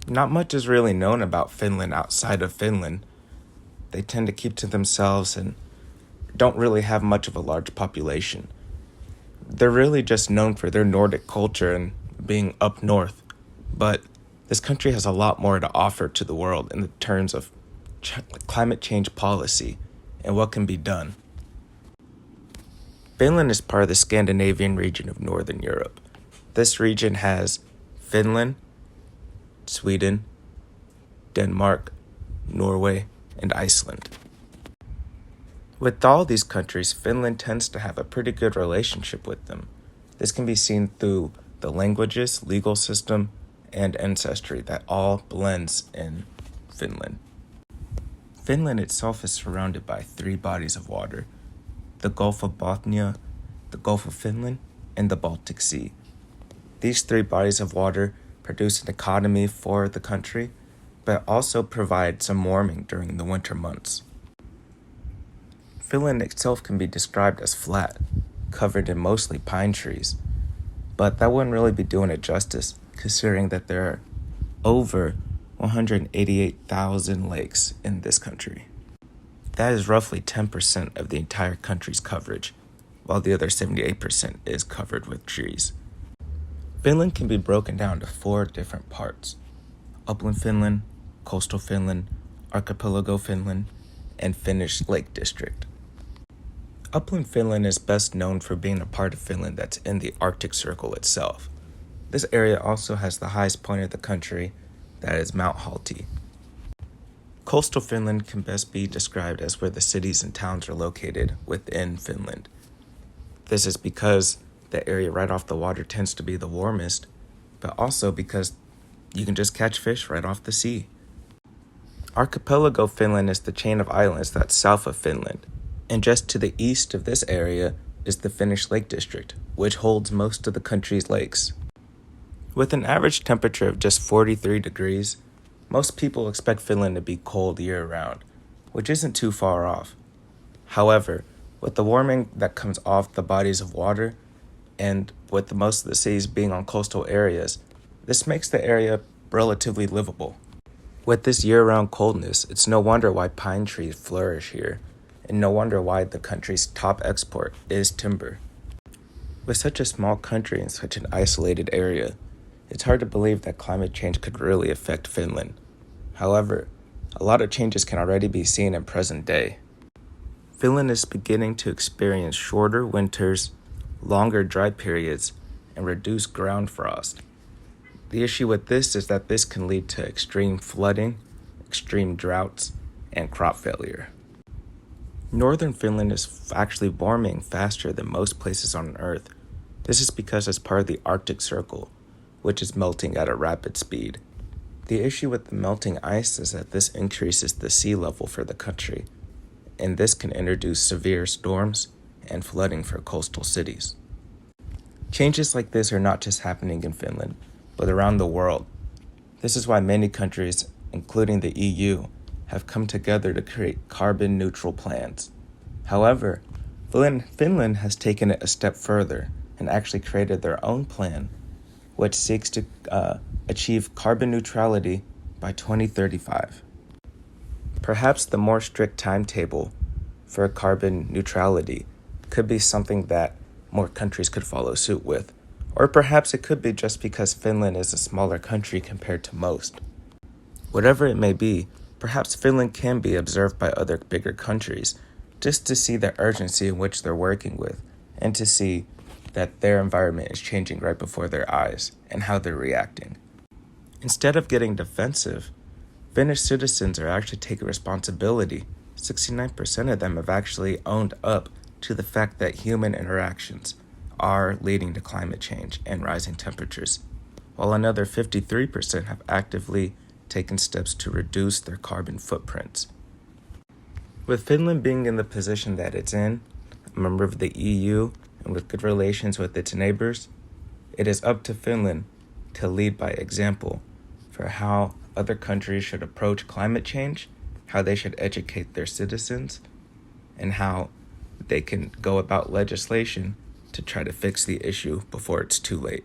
Not much is really known about Finland outside of Finland. They tend to keep to themselves and don't really have much of a large population. They're really just known for their Nordic culture and being up north. But this country has a lot more to offer to the world in the terms of climate change policy and what can be done. Finland is part of the Scandinavian region of Northern Europe. This region has Finland, Sweden, Denmark, Norway, and Iceland. With all these countries, Finland tends to have a pretty good relationship with them. This can be seen through the languages, legal system, and ancestry that all blends in Finland. Finland itself is surrounded by 3 bodies of water: the Gulf of Bothnia, the Gulf of Finland, and the Baltic Sea. These 3 bodies of water produce an economy for the country, but also provide some warming during the winter months. Finland itself can be described as flat, covered in mostly pine trees, but that wouldn't really be doing it justice, considering that there are over 188,000 lakes in this country. That is roughly 10% of the entire country's coverage, while the other 78% is covered with trees. Finland can be broken down to 4 different parts: upland Finland, coastal Finland, archipelago Finland, and Finnish Lake District. Upland Finland is best known for being a part of Finland that's in the Arctic Circle itself. This area also has the highest point of the country, that is Mount Halti. Coastal Finland can best be described as where the cities and towns are located within Finland. This is because the area right off the water tends to be the warmest, but also because you can just catch fish right off the sea. Archipelago Finland is the chain of islands that's south of Finland, and just to the east of this area is the Finnish Lake District, which holds most of the country's lakes. With an average temperature of just 43 degrees, most people expect Finland to be cold year-round, which isn't too far off. However, with the warming that comes off the bodies of water, and with most of the cities being on coastal areas, this makes the area relatively livable. With this year-round coldness, it's no wonder why pine trees flourish here, and no wonder why the country's top export is timber. With such a small country in such an isolated area, it's hard to believe that climate change could really affect Finland. However, a lot of changes can already be seen in present day. Finland is beginning to experience shorter winters, longer dry periods, and reduced ground frost. The issue with this is that this can lead to extreme flooding, extreme droughts, and crop failure. Northern Finland is actually warming faster than most places on Earth. This is because it's part of the Arctic Circle, which is melting at a rapid speed. The issue with the melting ice is that this increases the sea level for the country, and this can introduce severe storms and flooding for coastal cities. Changes like this are not just happening in Finland, but around the world. This is why many countries, including the EU, have come together to create carbon-neutral plans. However, Finland has taken it a step further and actually created their own plan, which seeks to achieve carbon neutrality by 2035. Perhaps the more strict timetable for carbon neutrality could be something that more countries could follow suit with, or perhaps it could be just because Finland is a smaller country compared to most. Whatever it may be, perhaps Finland can be observed by other bigger countries just to see the urgency in which they're working with and to see that their environment is changing right before their eyes and how they're reacting. Instead of getting defensive, Finnish citizens are actually taking responsibility. 69% of them have actually owned up to the fact that human interactions are leading to climate change and rising temperatures, while another 53% have actively taken steps to reduce their carbon footprints. With Finland being in the position that it's in, a member of the EU, and with good relations with its neighbors, it is up to Finland to lead by example for how other countries should approach climate change, how they should educate their citizens, and how they can go about legislation to try to fix the issue before it's too late.